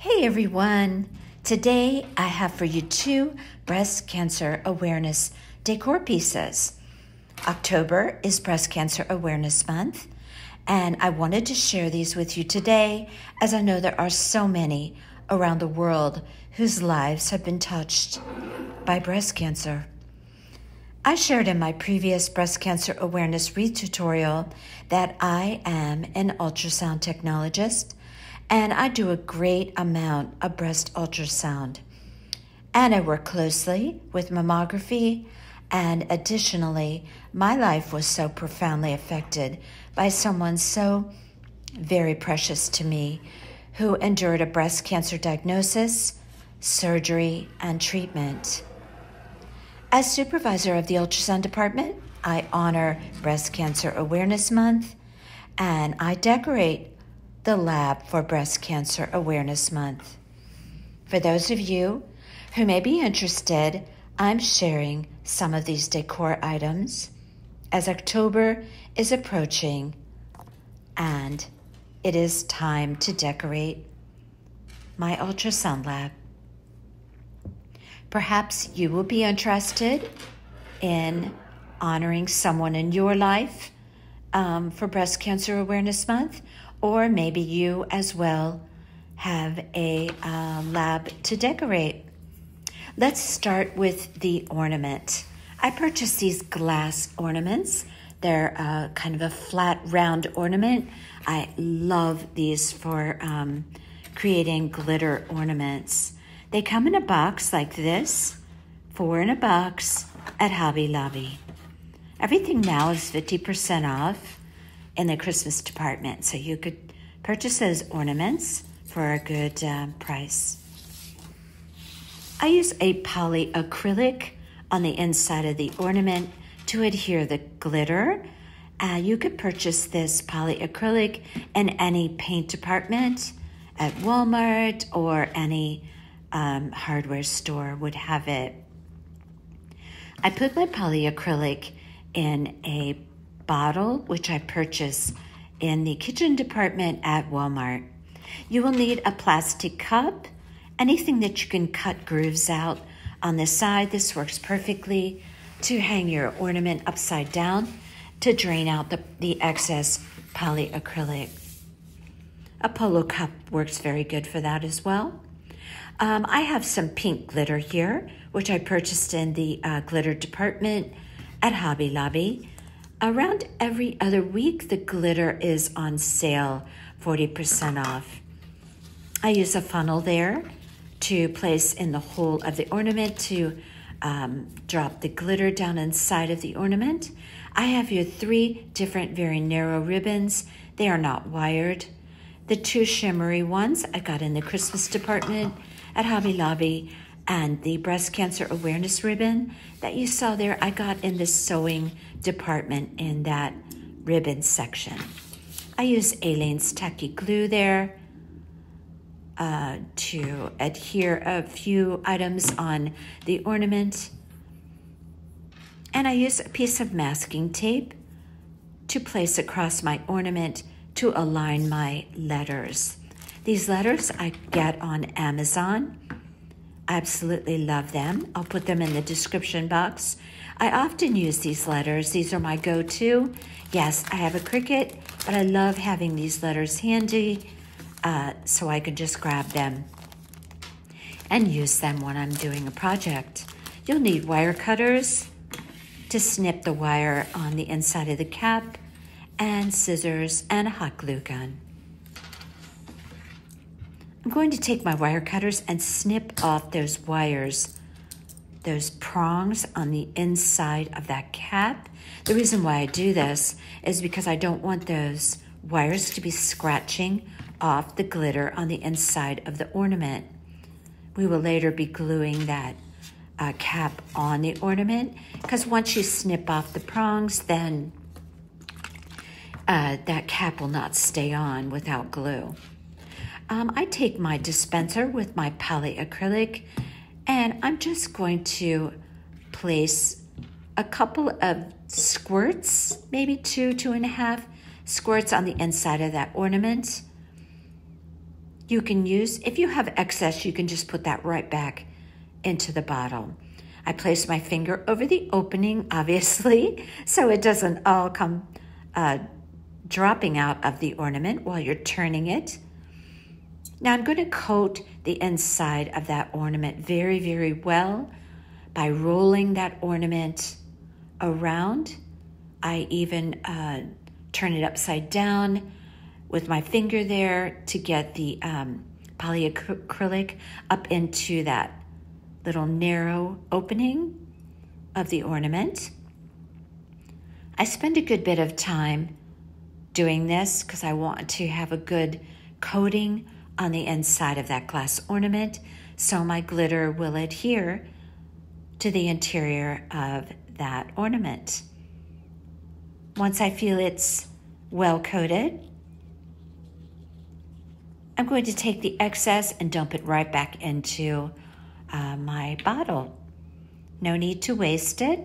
Hey everyone! Today I have for you 2 breast cancer awareness decor pieces. October is Breast Cancer Awareness Month, and I wanted to share these with you today as I know there are so many around the world whose lives have been touched by breast cancer. I shared in my previous breast cancer awareness tutorial that I am an ultrasound technologist and I do a great amount of breast ultrasound. And I work closely with mammography, and additionally, my life was so profoundly affected by someone so very precious to me who endured a breast cancer diagnosis, surgery, and treatment. As supervisor of the ultrasound department, I honor Breast Cancer Awareness Month, and I decorate the lab for Breast Cancer Awareness Month. For those of you who may be interested, I'm sharing some of these decor items as October is approaching and it is time to decorate my ultrasound lab. Perhaps you will be interested in honoring someone in your life for Breast Cancer Awareness Month, or maybe you as well have a lab to decorate. Let's start with the ornament. I purchased these glass ornaments. They're kind of a flat, round ornament. I love these for creating glitter ornaments. They come in a box like this, 4 in a box at Hobby Lobby. Everything now is 50% off in the Christmas department, so you could purchase those ornaments for a good price. I use a polyacrylic on the inside of the ornament to adhere the glitter. You could purchase this polyacrylic in any paint department at Walmart, or any hardware store would have it. I put my polyacrylic in a bottle, which I purchased in the kitchen department at Walmart. You will need a plastic cup, anything that you can cut grooves out on the side. This works perfectly to hang your ornament upside down to drain out the excess polyacrylic. A Polo cup works very good for that as well. I have some pink glitter here, which I purchased in the glitter department at Hobby Lobby. Around every other week, the glitter is on sale, 40% off. I use a funnel there to place in the hole of the ornament to drop the glitter down inside of the ornament. I have here 3 different very narrow ribbons. They are not wired. The 2 shimmery ones I got in the Christmas department at Hobby Lobby, and the breast cancer awareness ribbon that you saw there, I got in the sewing department in that ribbon section. I use Aleene's Tacky Glue there to adhere a few items on the ornament. And I use a piece of masking tape to place across my ornament to align my letters. These letters I get on Amazon. I absolutely love them. I'll put them in the description box. I often use these letters. These are my go-to. Yes, I have a Cricut, but I love having these letters handy so I can just grab them and use them when I'm doing a project. You'll need wire cutters to snip the wire on the inside of the cap, and scissors and a hot glue gun. I'm going to take my wire cutters and snip off those wires, those prongs on the inside of that cap. The reason why I do this is because I don't want those wires to be scratching off the glitter on the inside of the ornament. We will later be gluing that cap on the ornament, because once you snip off the prongs, then that cap will not stay on without glue. I take my dispenser with my polyacrylic, and I'm just going to place a couple of squirts, maybe 2.5 squirts on the inside of that ornament. You can use, if you have excess, you can just put that right back into the bottle. I place my finger over the opening, obviously, so it doesn't all come dropping out of the ornament while you're turning it. Now I'm going to coat the inside of that ornament very, very well by rolling that ornament around. I even turn it upside down with my finger there to get the polyacrylic up into that little narrow opening of the ornament. I spend a good bit of time doing this because I want to have a good coating on the inside of that glass ornament so my glitter will adhere to the interior of that ornament. Once I feel it's well coated, I'm going to take the excess and dump it right back into my bottle. No need to waste it.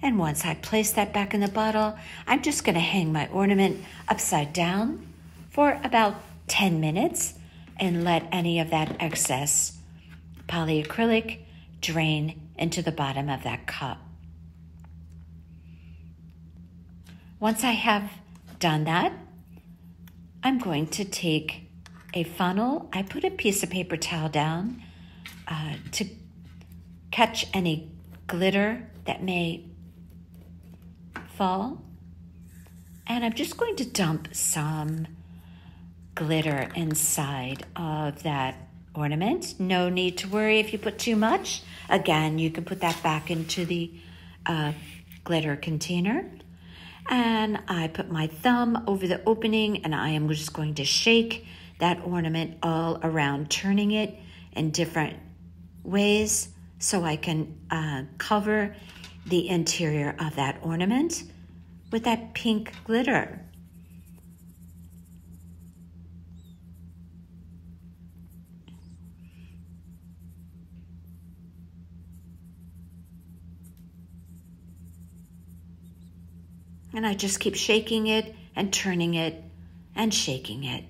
And once I place that back in the bottle, I'm just going to hang my ornament upside down for about 10 minutes and let any of that excess polyacrylic drain into the bottom of that cup. Once I have done that, I'm going to take a funnel. I put a piece of paper towel down to catch any glitter that may fall. And I'm just going to dump some glitter inside of that ornament. No need to worry if you put too much. Again, you can put that back into the glitter container. And I put my thumb over the opening and I am just going to shake that ornament all around, turning it in different ways so I can cover the interior of that ornament with that pink glitter. And I just keep shaking it and turning it and shaking it.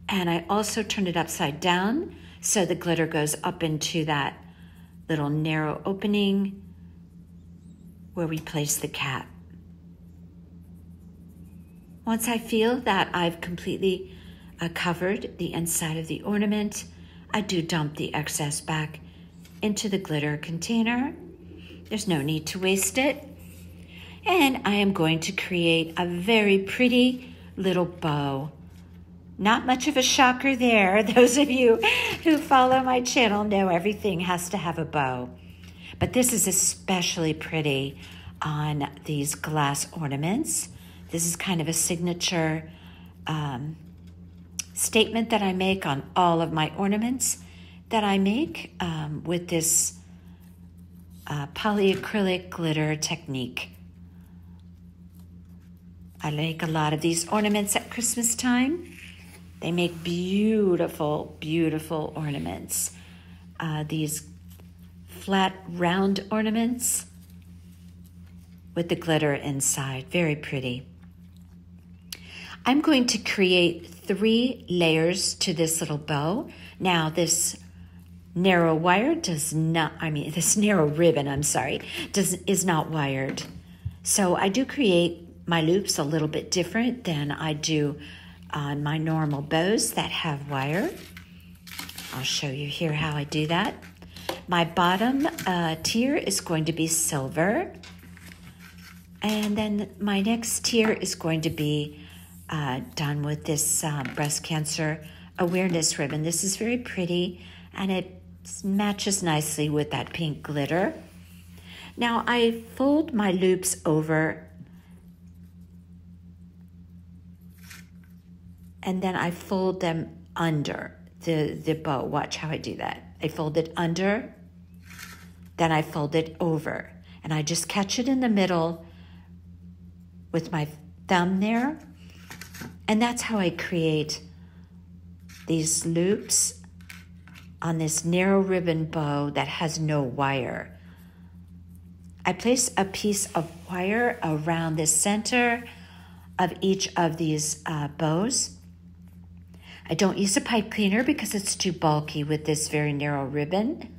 And I also turn it upside down so the glitter goes up into that little narrow opening where we place the cat. Once I feel that I've completely covered the inside of the ornament, I do dump the excess back into the glitter container. There's no need to waste it. And I am going to create a very pretty little bow. Not much of a shocker there. Those of you who follow my channel know everything has to have a bow. But this is especially pretty on these glass ornaments. This is kind of a signature statement that I make on all of my ornaments that I make with this polyacrylic glitter technique. I make a lot of these ornaments at Christmas time. They make beautiful, beautiful ornaments. These flat, round ornaments with the glitter inside. Very pretty. I'm going to create 3 layers to this little bow. Now, this narrow wire does not, this narrow ribbon, is not wired. So I do create my loops a little bit different than I do on my normal bows that have wire. I'll show you here how I do that. My bottom tier is going to be silver. And then my next tier is going to be done with this breast cancer awareness ribbon. This is very pretty and it matches nicely with that pink glitter. Now I fold my loops over and then I fold them under the bow. Watch how I do that. I fold it under, then I fold it over, and I just catch it in the middle with my thumb there. And that's how I create these loops on this narrow ribbon bow that has no wire. I place a piece of wire around the center of each of these bows. I don't use a pipe cleaner because it's too bulky with this very narrow ribbon.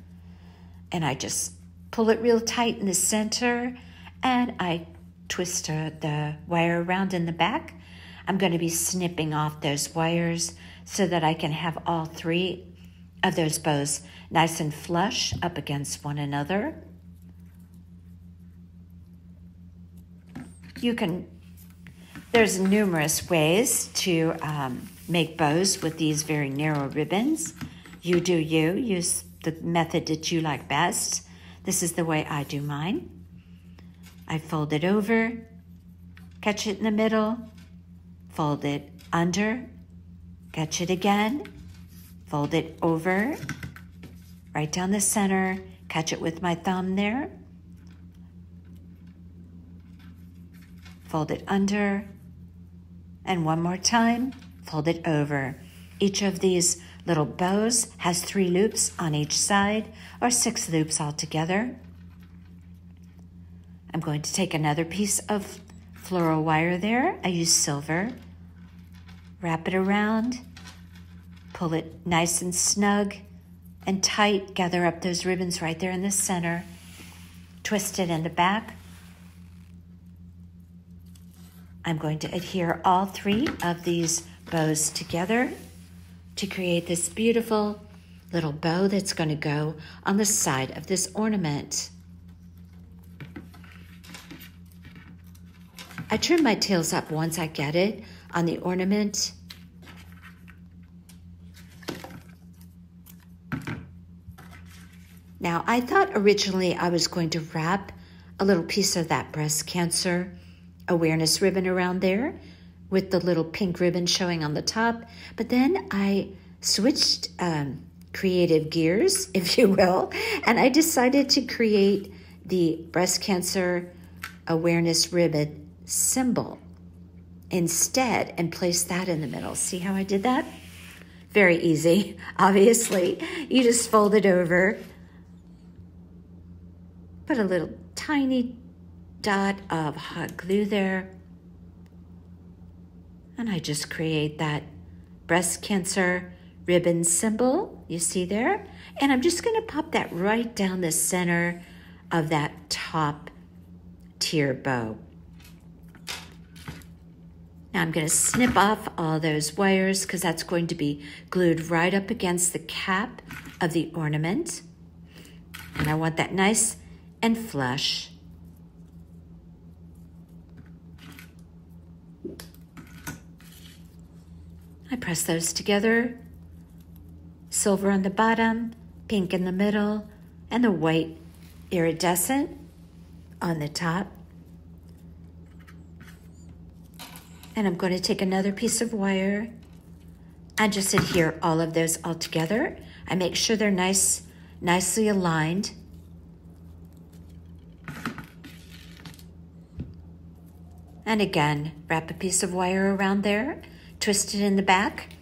And I just pull it real tight in the center, and I twist the wire around in the back. I'm going to be snipping off those wires so that I can have all three of those bows nice and flush up against one another. There's numerous ways to make bows with these very narrow ribbons. You do you. Use the method that you like best. This is the way I do mine. I fold it over, catch it in the middle, fold it under, catch it again, fold it over, right down the center, catch it with my thumb there, fold it under, and one more time, fold it over. Each of these little bows has 3 loops on each side, or 6 loops altogether. I'm going to take another piece of floral wire there. I use silver. Wrap it around, pull it nice and snug and tight, gather up those ribbons right there in the center, twist it in the back. I'm going to adhere all 3 of these bows together to create this beautiful little bow that's going to go on the side of this ornament. I trim my tails up once I get it on the ornament. Now, I thought originally I was going to wrap a little piece of that breast cancer awareness ribbon around there with the little pink ribbon showing on the top, but then I switched creative gears, if you will, and I decided to create the breast cancer awareness ribbon symbol instead and place that in the middle. See how I did that? Very easy, obviously. You just fold it over, put a little tiny dot of hot glue there, and I just create that breast cancer ribbon symbol you see there, and I'm just going to pop that right down the center of that top tier bow. Now I'm going to snip off all those wires because that's going to be glued right up against the cap of the ornament, and I want that nice and flush. I press those together, silver on the bottom, pink in the middle, and the white iridescent on the top. And I'm going to take another piece of wire and just adhere all of those all together. I make sure they're nicely aligned. And again, wrap a piece of wire around there, twist it in the back.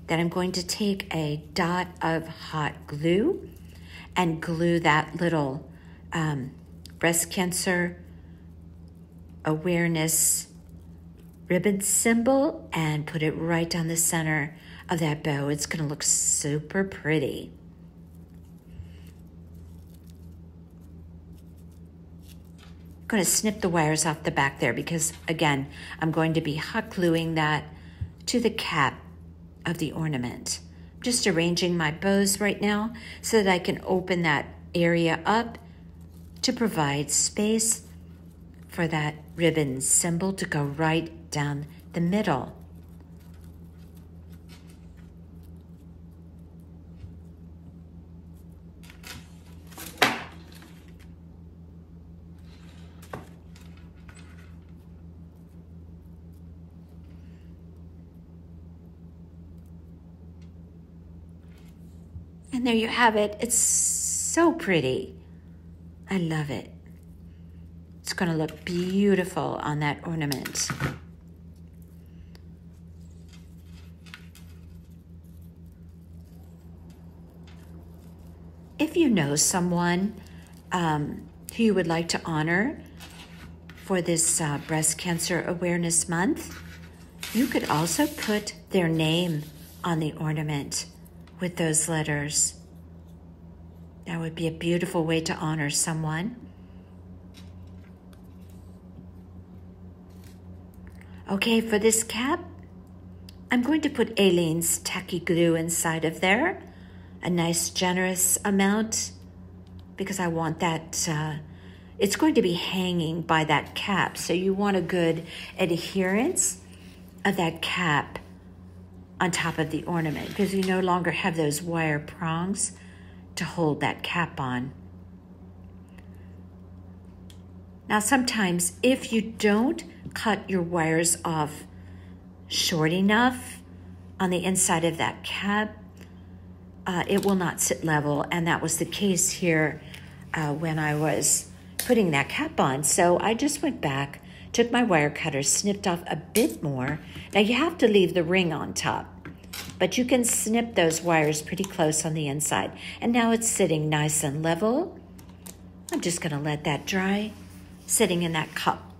Then I'm going to take a dot of hot glue and glue that little breast cancer awareness ribbon symbol and put it right down the center of that bow. It's going to look super pretty. I'm going to snip the wires off the back there because, again, I'm going to be hot gluing that to the cap of the ornament. I'm just arranging my bows right now so that I can open that area up to provide space for that ribbon symbol to go right down the middle. And there you have it. It's so pretty. I love it. It's going to look beautiful on that ornament. If you know someone who you would like to honor for this Breast Cancer Awareness Month, you could also put their name on the ornament with those letters. That would be a beautiful way to honor someone. Okay, for this cap, I'm going to put Aileen's tacky glue inside of there, a nice generous amount, because I want that, it's going to be hanging by that cap, so you want a good adherence of that cap on top of the ornament, because you no longer have those wire prongs to hold that cap on. Now sometimes if you don't cut your wires off short enough on the inside of that cap, it will not sit level, and that was the case here when I was putting that cap on. So I just went back, took my wire cutter, snipped off a bit more. Now you have to leave the ring on top, but you can snip those wires pretty close on the inside. And now it's sitting nice and level. I'm just gonna let that dry, sitting in that cup.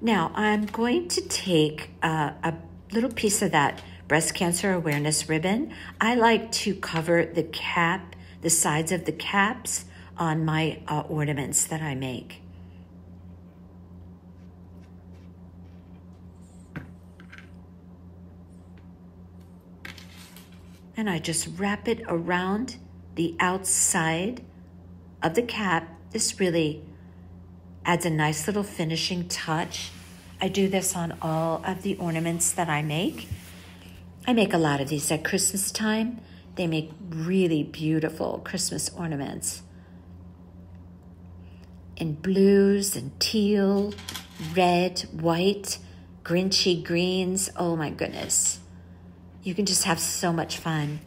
Now I'm going to take a little piece of that breast cancer awareness ribbon. I like to cover the cap, the sides of the caps on my ornaments that I make. And I just wrap it around the outside of the cap. This really adds a nice little finishing touch. I do this on all of the ornaments that I make. I make a lot of these at Christmas time. They make really beautiful Christmas ornaments in blues and teal, red, white, Grinchy greens. Oh my goodness. You can just have so much fun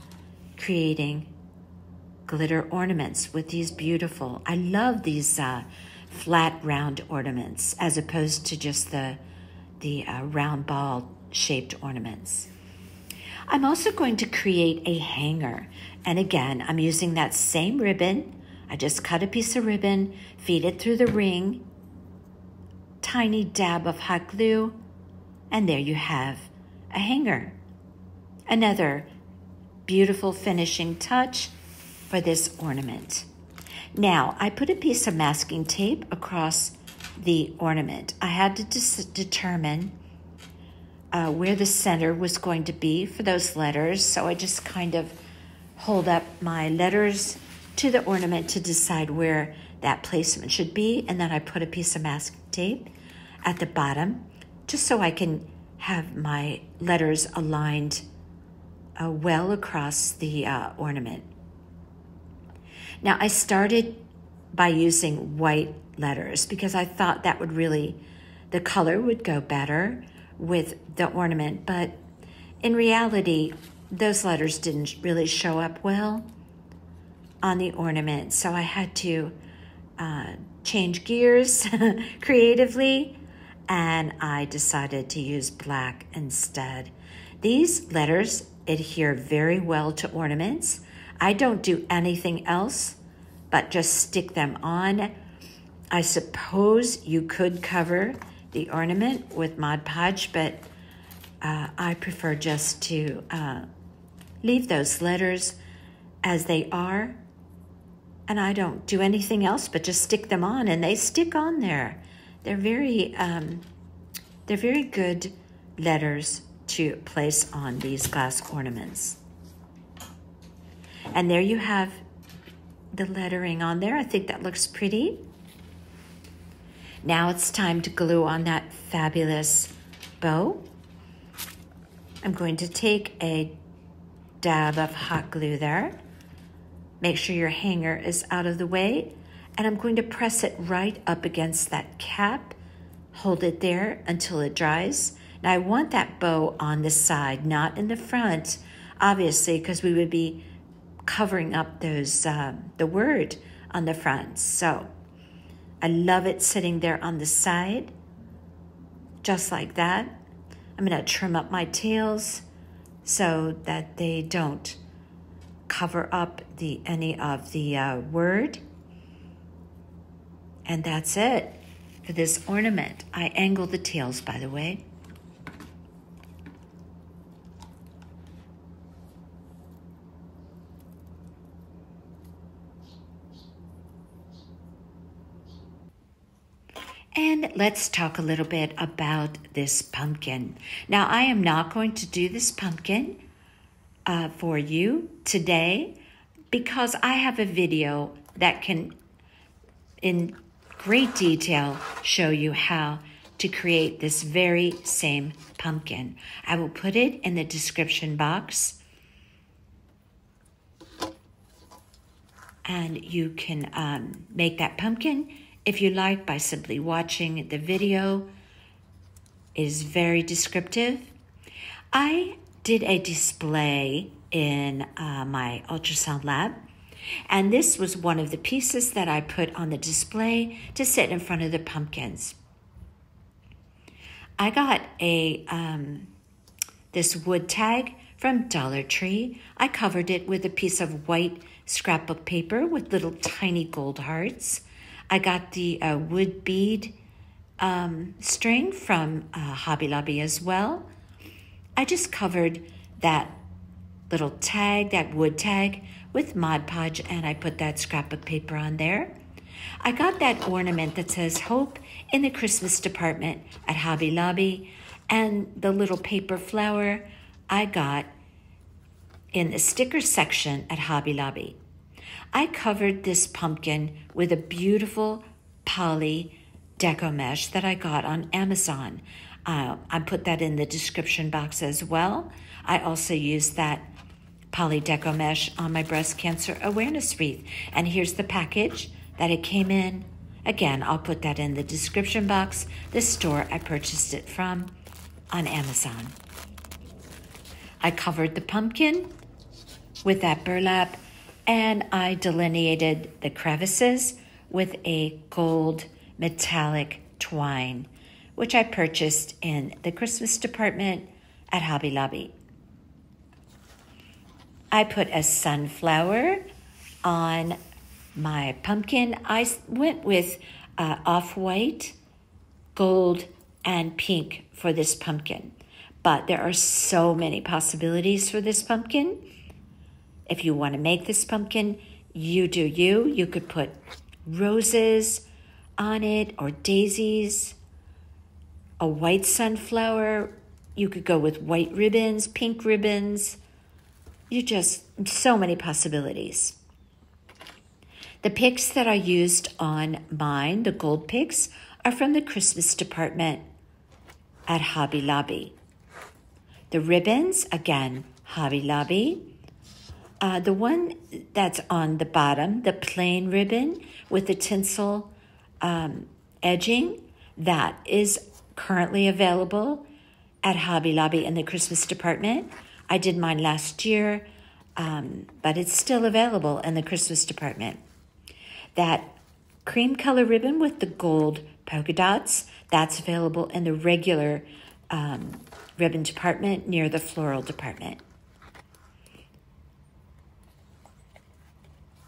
creating glitter ornaments with these beautiful, I love these flat round ornaments as opposed to just the round ball shaped ornaments. I'm also going to create a hanger. And again, I'm using that same ribbon. I just cut a piece of ribbon, feed it through the ring, tiny dab of hot glue, and there you have a hanger. Another beautiful finishing touch for this ornament. Now, I put a piece of masking tape across the ornament. I had to determine where the center was going to be for those letters, so I just kind of hold up my letters to the ornament to decide where that placement should be, and then I put a piece of masking tape at the bottom just so I can have my letters aligned well across the ornament. Now, I started by using white letters because I thought that would really, the color would go better with the ornament, but in reality, those letters didn't really show up well on the ornament, so I had to change gears creatively, and I decided to use black instead. These letters adhere very well to ornaments. I don't do anything else but just stick them on. I suppose you could cover the ornament with Mod Podge, but I prefer just to leave those letters as they are, and I don't do anything else but just stick them on, and they stick on there. They're very good letters to place on these glass ornaments. And there you have the lettering on there. I think that looks pretty. Now it's time to glue on that fabulous bow. I'm going to take a dab of hot glue there. Make sure your hanger is out of the way, and I'm going to press it right up against that cap. Hold it there until it dries. Now I want that bow on the side, not in the front, obviously, because we would be covering up those the word on the front. So I love it sitting there on the side, just like that. I'm going to trim up my tails so that they don't cover up any of the word. And that's it. for this ornament. I angled the tails, by the way. And let's talk a little bit about this pumpkin. Now, I am not going to do this pumpkin for you today because I have a video that can, in great detail, show you how to create this very same pumpkin. I will put it in the description box. And you can make that pumpkin if you like by simply watching the video. It is very descriptive. I did a display in my ultrasound lab, and this was one of the pieces that I put on the display to sit in front of the pumpkins. I got this wood tag from Dollar Tree. I covered it with a piece of white scrapbook paper with little tiny gold hearts. I got the wood bead string from Hobby Lobby as well. I just covered that little tag, that wood tag, with Mod Podge, and I put that scrapbook paper on there. I got that ornament that says Hope in the Christmas department at Hobby Lobby, and the little paper flower I got in the sticker section at Hobby Lobby. I covered this pumpkin with a beautiful poly deco mesh that I got on Amazon. I put that in the description box as well. I also used that poly deco mesh on my breast cancer awareness wreath. And here's the package that it came in. Again, I'll put that in the description box, the store I purchased it from on Amazon. I covered the pumpkin with that burlap, and I delineated the crevices with a gold metallic twine, which I purchased in the Christmas department at Hobby Lobby. I put a sunflower on my pumpkin. I went with off-white, gold, and pink for this pumpkin. But there are so many possibilities for this pumpkin. If you want to make this pumpkin, you do you. You could put roses on it or daisies, a white sunflower. You could go with white ribbons, pink ribbons. So many possibilities. The picks that I used on mine, the gold picks, are from the Christmas department at Hobby Lobby. The ribbons, again, Hobby Lobby. The one that's on the bottom, the plain ribbon with the tinsel edging, that is currently available at Hobby Lobby in the Christmas department. I did mine last year, but it's still available in the Christmas department. That cream color ribbon with the gold polka dots, that's available in the regular ribbon department near the floral department.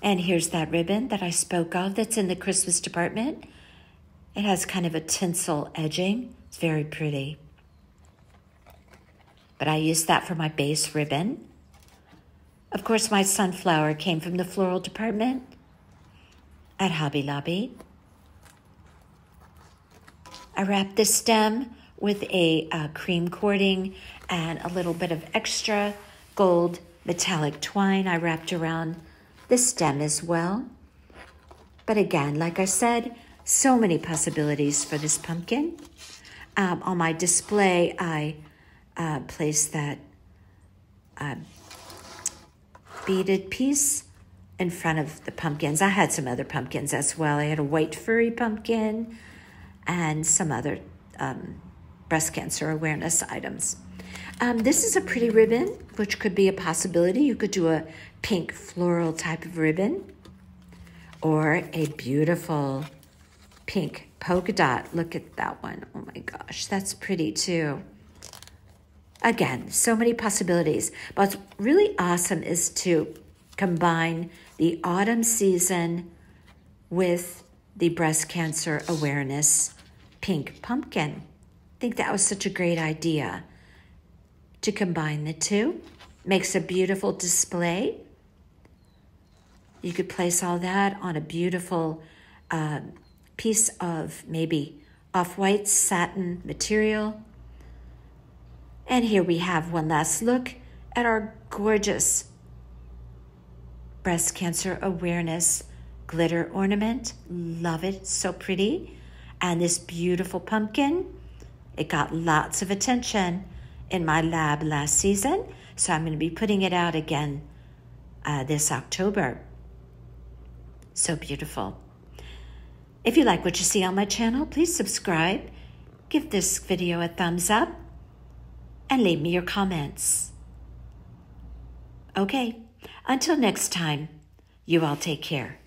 And here's that ribbon that I spoke of that's in the Christmas department. It has kind of a tinsel edging. It's very pretty. But I used that for my base ribbon. Of course, my sunflower came from the floral department at Hobby Lobby. I wrapped the stem with a cream cording and a little bit of extra gold metallic twine I wrapped around the stem as well. But again, like I said, so many possibilities for this pumpkin. On my display, I placed that beaded piece in front of the pumpkins. I had some other pumpkins as well. I had a white furry pumpkin and some other breast cancer awareness items. This is a pretty ribbon, which could be a possibility. You could do a pink floral type of ribbon or a beautiful pink polka dot. Look at that one. Oh my gosh, that's pretty too. Again, so many possibilities. But what's really awesome is to combine the autumn season with the breast cancer awareness pink pumpkin. I think that was such a great idea to combine the two. Makes a beautiful display. You could place all that on a beautiful piece of maybe off-white satin material. And here we have one last look at our gorgeous breast cancer awareness glitter ornament. Love it, so pretty. And this beautiful pumpkin, it got lots of attention in my lab last season, so I'm going to be putting it out again this October. So beautiful. If you like what you see on my channel, please subscribe, give this video a thumbs up, and leave me your comments. Okay, until next time, you all take care.